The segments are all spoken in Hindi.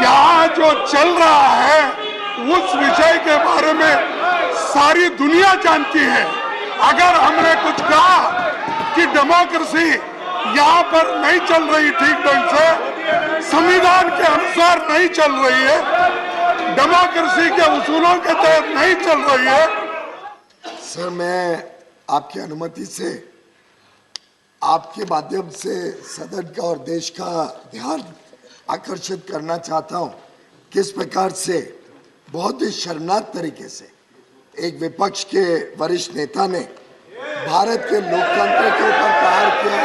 यहाँ जो चल रहा है उस विषय के बारे में सारी दुनिया जानती है। अगर हमने कुछ कहा कि डेमोक्रेसी यहाँ पर नहीं चल रही ठीक ढंग से, संविधान के अनुसार नहीं चल रही है, डेमोक्रेसी के उसूलों के तहत नहीं चल रही है। सर, मैं आपकी अनुमति से आपके माध्यम से सदन का और देश का ध्यान आकर्षित करना चाहता हूं। किस प्रकार से बहुत ही शर्मनाक तरीके से एक विपक्ष के वरिष्ठ नेता ने भारत के लोकतंत्र के ऊपर प्रहार किया।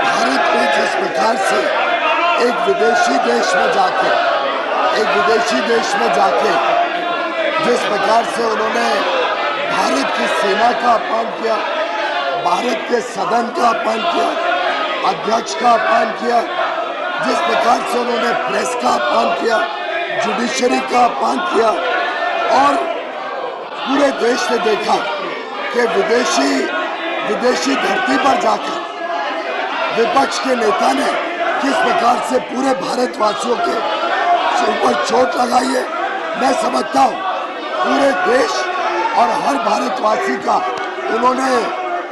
भारत में जिस प्रकार से एक विदेशी देश में जाके जिस प्रकार से उन्होंने भारत की सेना का अपमान किया, भारत के सदन का अपमान किया, अध्यक्ष का अपमान किया, जिस प्रकार से उन्होंने प्रेस का अपमान किया, जुडिशरी का अपमान किया, और पूरे देश ने देखा कि विदेशी धरती पर जाकर विपक्ष के नेता ने किस प्रकार से पूरे भारतवासियों के ऊपर चोट लगाई है। मैं समझता हूँ पूरे देश और हर भारतवासी का उन्होंने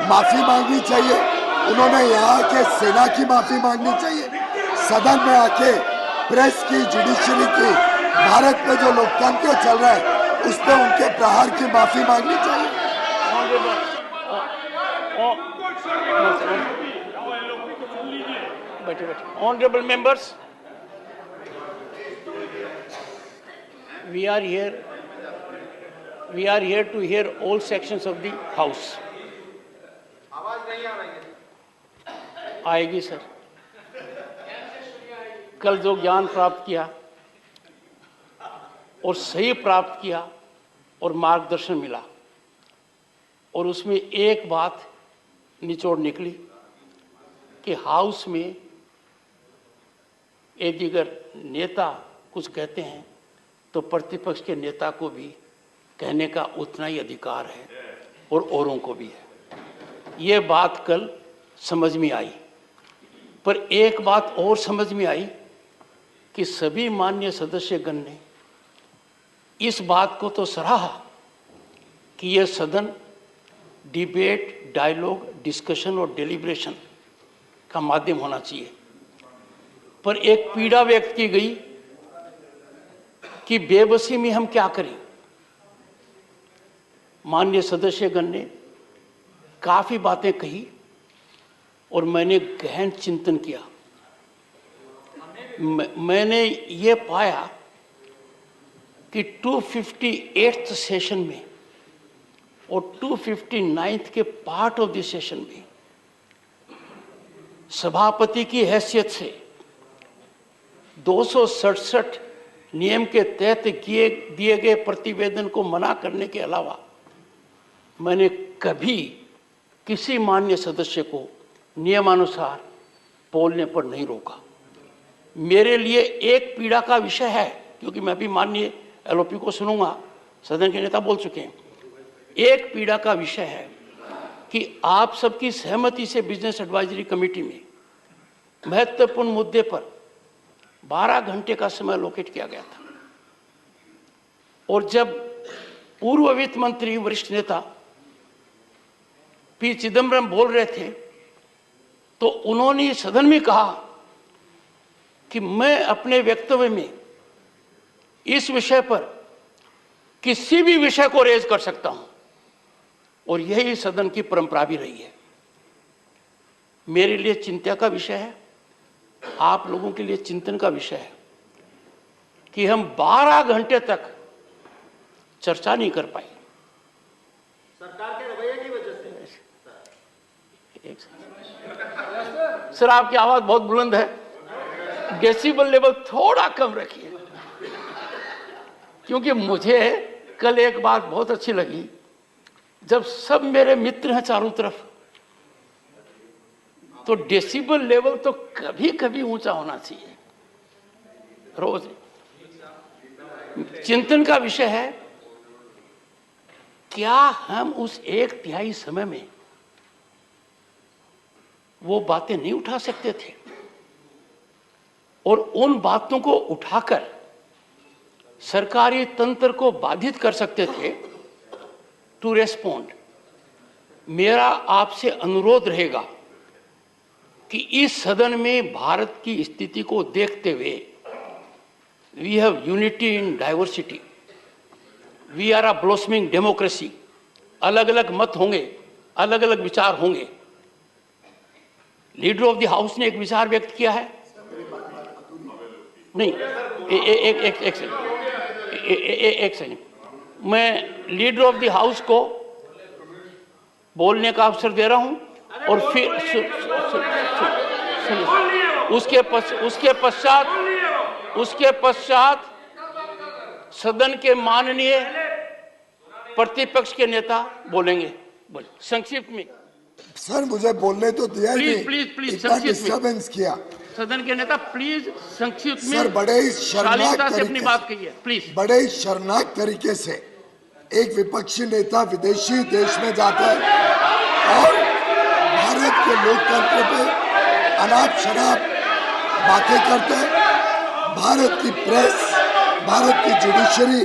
माफी मांगनी चाहिए। उन्होंने यहाँ के सेना की माफी मांगनी चाहिए, सदन में आके प्रेस की, जुडिशरी की, भारत में जो लोकतंत्र चल रहा है उस पर उनके प्रहार की माफी मांगनी चाहिए। Honorable members, we are here to hear all sections of the house. आएगी सर। कल जो ज्ञान प्राप्त किया और सही प्राप्त किया और मार्गदर्शन मिला, और उसमें एक बात निचोड़ निकली कि हाउस में एक दिगर नेता कुछ कहते हैं तो प्रतिपक्ष के नेता को भी कहने का उतना ही अधिकार है और औरों को भी है। ये बात कल समझ में आई, पर एक बात और समझ में आई कि सभी माननीय सदस्यगण ने इस बात को तो सराहा कि यह सदन डिबेट, डायलॉग, डिस्कशन और डेलिब्रेशन का माध्यम होना चाहिए, पर एक पीड़ा व्यक्त की गई कि बेबसी में हम क्या करें। माननीय सदस्यगण ने काफी बातें कही और मैंने गहन चिंतन किया। मैंने ये पाया कि 258th सेशन में और 259th के पार्ट ऑफ दिस सेशन में सभापति की हैसियत से 267 नियम के तहत दिए गए प्रतिवेदन को मना करने के अलावा मैंने कभी किसी माननीय सदस्य को नियमानुसार बोलने पर नहीं रोका। मेरे लिए एक पीड़ा का विषय है, क्योंकि मैं भी माननीय एलओपी को सुनूंगा, सदन के नेता बोल चुके हैं। एक पीड़ा का विषय है कि आप सबकी सहमति से बिजनेस एडवाइजरी कमेटी में महत्वपूर्ण मुद्दे पर 12 घंटे का समय एलोकेट किया गया था, और जब पूर्व वित्त मंत्री वरिष्ठ नेता पी चिदम्बरम बोल रहे थे तो उन्होंने सदन में कहा कि मैं अपने वक्तव्य में इस विषय पर किसी भी विषय को रेज कर सकता हूं, और यही सदन की परंपरा भी रही है। मेरे लिए चिंता का विषय है, आप लोगों के लिए चिंतन का विषय है कि हम 12 घंटे तक चर्चा नहीं कर पाए। सरकार के रवैये की वजह से। सर, आपकी आवाज बहुत बुलंद है, डेसिबल लेवल थोड़ा कम रखिए, क्योंकि मुझे कल एक बात बहुत अच्छी लगी। जब सब मेरे मित्र हैं चारों तरफ, तो डेसिबल लेवल तो कभी कभी ऊंचा होना चाहिए। रोज चिंतन का विषय है, क्या हम उस 1/3 समय में वो बातें नहीं उठा सकते थे और उन बातों को उठाकर सरकारी तंत्र को बाधित कर सकते थे टू रेस्पॉन्ड। मेरा आपसे अनुरोध रहेगा कि इस सदन में भारत की स्थिति को देखते हुए we have unity in diversity, we are a blossoming democracy. अलग अलग मत होंगे, अलग अलग विचार होंगे। लीडर ऑफ द हाउस ने एक विचार व्यक्त किया है, नहीं एक सेकंड, मैं लीडर ऑफ द हाउस को बोलने का अवसर दे रहा हूं और फिर उसके पश्चात सदन के माननीय प्रतिपक्ष के नेता बोलेंगे। बोले संक्षिप्त में। सर मुझे बोलने तो दिया ही नहीं। प्लीज इतना डिस्टर्बेंस किया। सदन के नेता प्लीज संक्षिप्त में। सर बड़े ही शर्मनाक से अपनी बात कहिए प्लीज। बड़े ही शर्मनाक तरीके से एक विपक्षी नेता विदेशी देश में जाता है और भारत के लोकतंत्र पे अनाप शराब बातें करते हैं। भारत की प्रेस, भारत की जुडिशरी,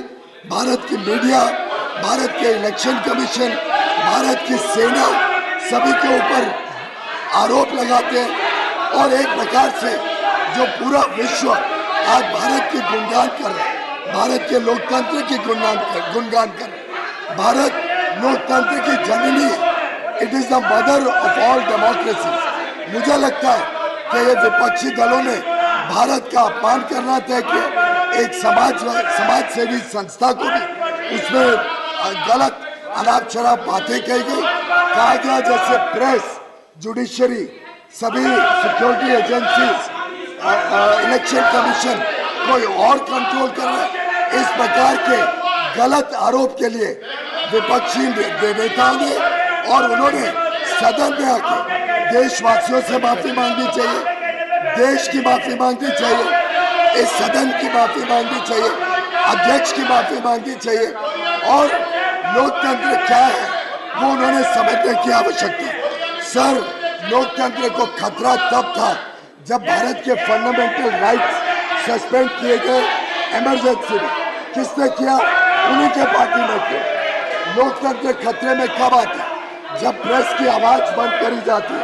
भारत की मीडिया, भारत के इलेक्शन कमीशन, भारत की सेना सभी के ऊपर आरोप लगाते हैं और एक प्रकार से जो पूरा विश्व आज भारत की गुणगान कर रहा है, भारत के लोकतंत्र की गुणगान कर रहा है। भारत लोकतंत्र की जननी है। It is the mother of all democracies. मुझे लगता है कि ये विपक्षी दलों ने भारत का अपमान करना तय किया। एक समाज सेवी संस्था को भी उसमें गलत अनाप शराब बातें कही गई। कहा गया जैसे प्रेस, जुडिशरी, सभी सिक्योरिटी एजेंसीज, इलेक्शन कमीशन कोई और कंट्रोल कर रहा है। इस प्रकार के गलत आरोप के लिए विपक्षी नेताओं ने और उन्होंने सदन में आके देशवासियों से माफी मांगनी चाहिए, देश की माफी मांगनी चाहिए, इस सदन की माफी मांगनी चाहिए, अध्यक्ष की माफी मांगनी चाहिए और लोकतंत्र क्या है वो उन्होंने समझने की आवश्यकता है। सर लोकतंत्र को खतरा तब था जब भारत के फंडामेंटल राइट्स सस्पेंड किए गए इमरजेंसी में। किसने किया? उन्हीं के पार्टी ने किया। लोकतंत्र खतरे में कब आता है? जब प्रेस की आवाज बंद करी जाती है,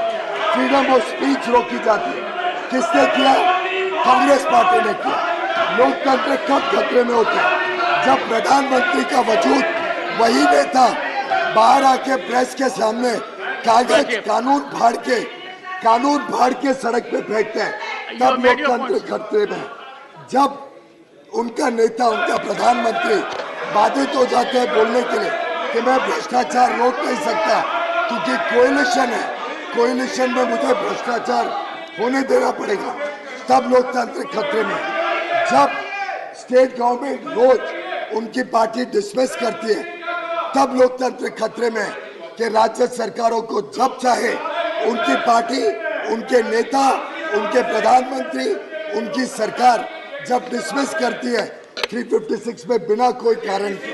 फ्रीडम ऑफ स्पीच रोकी जाती है। किसने किया? कांग्रेस पार्टी ने किया। लोकतंत्र कब खतरे में होता है? जब प्रधानमंत्री का वजूद वही नेता बाहर आके प्रेस के सामने कागज कानून फाड़ के सड़क पे फेंकते हैं, तब लोकतंत्र खतरे में। जब उनका नेता, उनका प्रधानमंत्री बाधित हो जाते हैं बोलने के लिए कि मैं भ्रष्टाचार रोक नहीं सकता क्योंकि कोएलिशन है, कोएलिशन में मुझे भ्रष्टाचार होने देना पड़ेगा, तब लोकतंत्र खतरे में। जब स्टेट गवर्नमेंट रोज उनकी पार्टी डिसमिस करती है, तब लोकतंत्र खतरे में कि राज्य सरकारों को जब चाहे उनकी पार्टी, उनके नेता, उनके प्रधानमंत्री, उनकी सरकार जब डिसमिस करती है 356 में बिना कोई कारण के।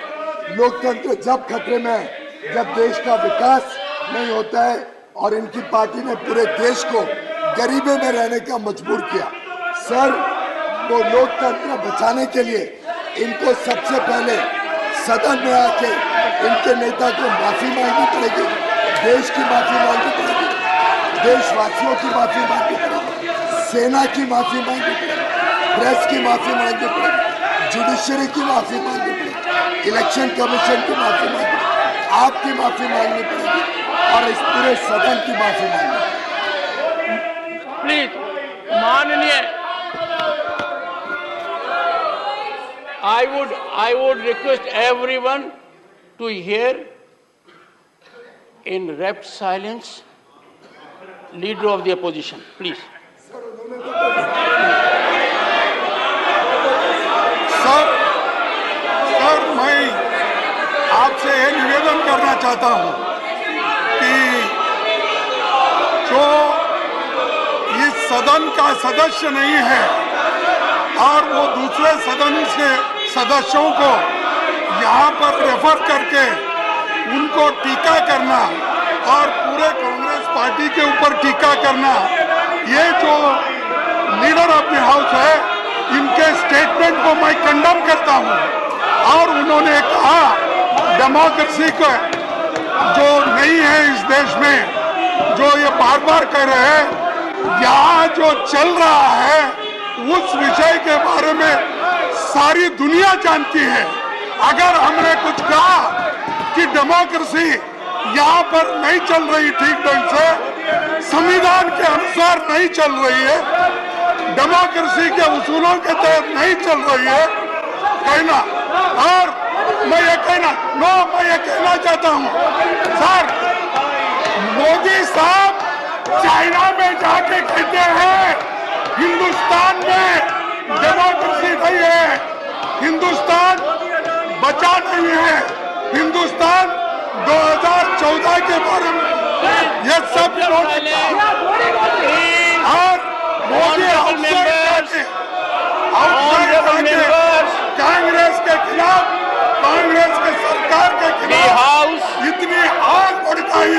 लोकतंत्र जब खतरे में है जब देश का विकास नहीं होता है और इनकी पार्टी ने पूरे देश को गरीबी में रहने का मजबूर किया। सर वो लोकतंत्र बचाने के लिए इनको सबसे पहले सदन में आके इनके नेता को माफी मांगनी पड़ेगी, देश की माफी मांगनी पड़ेगी, देशवासियों की माफी मांगनी पड़ेगी, सेना की माफी मांगनी पड़ेगी, प्रेस की माफी मांगनी पड़ेगी, जुडिशरी की माफी मांगनी पड़ेगी, इलेक्शन कमीशन की माफी मांगनी पड़ेगी, आपकी माफी मांगनी पड़ेगी और इस पूरे सदन की माफी मांगनी पड़ेगी। प्लीज माननीय, I would request everyone to hear in rapt silence leader of the opposition, please. Sir मैं आपसे ये निवेदन करना चाहता हूं कि जो इस सदन का सदस्य नहीं है और वो दूसरे सदन से सदस्यों को यहाँ पर रेफर करके उनको टीका करना और पूरे कांग्रेस पार्टी के ऊपर टीका करना, ये जो लीडर ऑफ द हाउस है, इनके स्टेटमेंट को मैं कंडम करता हूं। और उन्होंने कहा डेमोक्रेसी को जो नहीं है इस देश में, जो ये बार बार कह रहे हैं, यहाँ जो चल रहा है उस विषय के बारे में सारी दुनिया जानती है। अगर हमने कुछ कहा कि डेमोक्रेसी यहाँ पर नहीं चल रही ठीक ढंग से, संविधान के अनुसार नहीं चल रही है, डेमोक्रेसी के उसूलों के तहत नहीं चल रही है कहना, और मैं ये कहना चाहता हूँ सर, मोदी साहब चाइना में जाके कहते हैं हिंदुस्तान में डेमोक्रेसी नहीं है, हिंदुस्तान बचा नहीं है, हिंदुस्तान 2014 के बारे में ये सब और मोदी कांग्रेस के खिलाफ, कांग्रेस के सरकार के खिलाफ इतनी आग भड़काई।